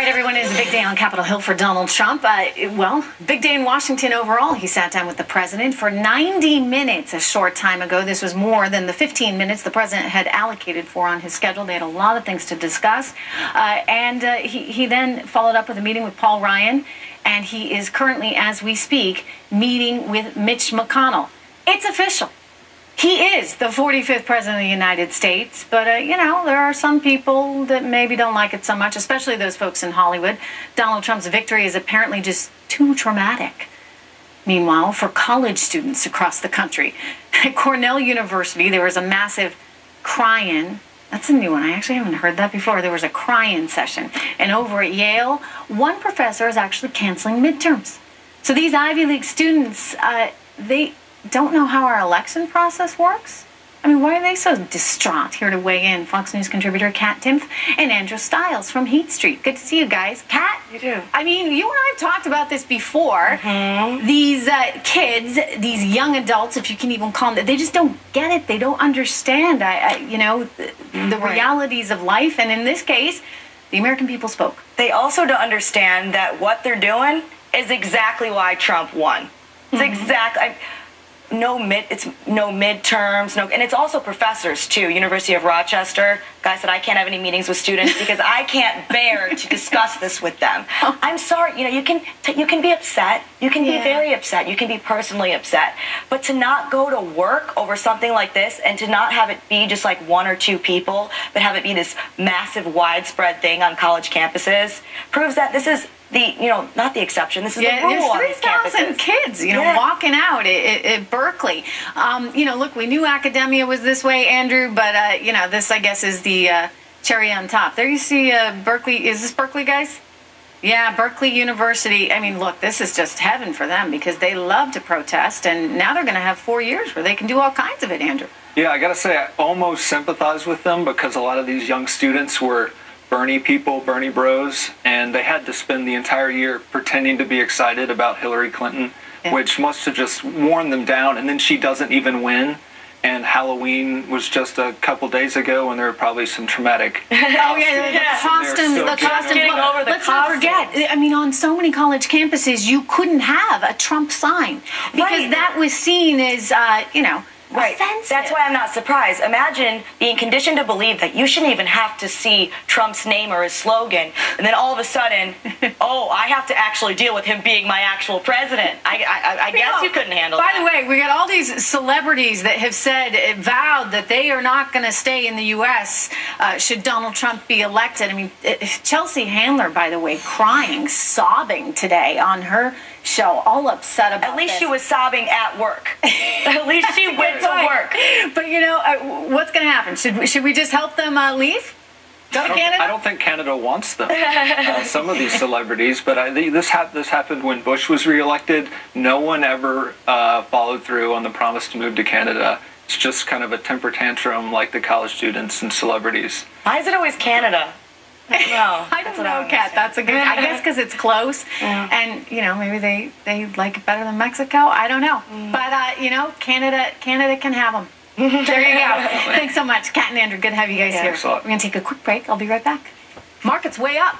right, everyone, it is a big day on Capitol Hill for Donald Trump. Well, big day in Washington overall. He sat down with the president for 90 minutes a short time ago. This was more than the 15 minutes the president had allocated for on his schedule. They had a lot of things to discuss. He then followed up with a meeting with Paul Ryan, and he is currently, as we speak, meeting with Mitch McConnell. It's official. He is the 45th president of the United States, but, you know, there are some people that maybe don't like it so much, especially those folks in Hollywood. Donald Trump's victory is apparently just too traumatic. Meanwhile, for college students across the country, at Cornell University, there was a massive cry-in. That's a new one. I actually haven't heard that before. There was a cry-in session. And over at Yale, one professor is actually canceling midterms. So these Ivy League students, they don't know how our election process works? I mean, why are they so distraught? Here to weigh in, Fox News contributor Kat Timpf and Andrew Stiles from Heat Street. Good to see you guys. Kat? You too. I mean, you and I have talked about this before. These kids, these young adults, if you can even call them, they just don't get it. They don't understand, you know, the realities of life. And in this case, the American people spoke. They also don't understand that what they're doing is exactly why Trump won. It's exactly... No midterms, and it's also professors too. University of Rochester, guy said I can't have any meetings with students because I can't bear to discuss this with them. I'm sorry, you know, you can be upset, you can be very upset, you can be personally upset, but to not go to work over something like this and to not have it be just like one or two people, but have it be this massive, widespread thing on college campuses proves that this is not the exception. This is the rule on these campuses. There's 3,000 kids, you know, walking out at Berkeley. You know, look, we knew academia was this way, Andrew, but, you know, this, I guess, is the cherry on top. There you see Berkeley. Is this Berkeley, guys? Yeah, Berkeley University. I mean, look, this is just heaven for them because they love to protest, and now they're going to have 4 years where they can do all kinds of it, Andrew. Yeah, I got to say, I almost sympathize with them because a lot of these young students were Bernie people, Bernie bros, and they had to spend the entire year pretending to be excited about Hillary Clinton, which must have just worn them down, and then she doesn't even win. And Halloween was just a couple days ago, and there were probably some traumatic the costumes. Let's not forget, I mean, on so many college campuses, you couldn't have a Trump sign because that was seen as, you know, offensive. That's why I'm not surprised. Imagine being conditioned to believe that you shouldn't even have to see Trump's name or his slogan, and then all of a sudden, oh, I have to actually deal with him being my actual president. I guess you couldn't handle that. By the way, we got all these celebrities that have vowed that they are not going to stay in the U.S. Should Donald Trump be elected. I mean, Chelsea Handler, by the way, crying, sobbing today on her show, all upset about At least she was sobbing at work. At least she went to work. But, you know, what's going to happen? Should we just help them leave? Go to Canada? I don't think Canada wants them, some of these celebrities, but this happened when Bush was reelected. No one ever followed through on the promise to move to Canada. It's just kind of a temper tantrum like the college students and celebrities. Why is it always Canada? I don't know, Kat. That's a good. I guess because it's close, and you know maybe they like it better than Mexico. I don't know, but you know Canada can have them. There you go. Thanks so much, Kat and Andrew. Good to have you guys here. We're gonna take a quick break. I'll be right back. Markets way up.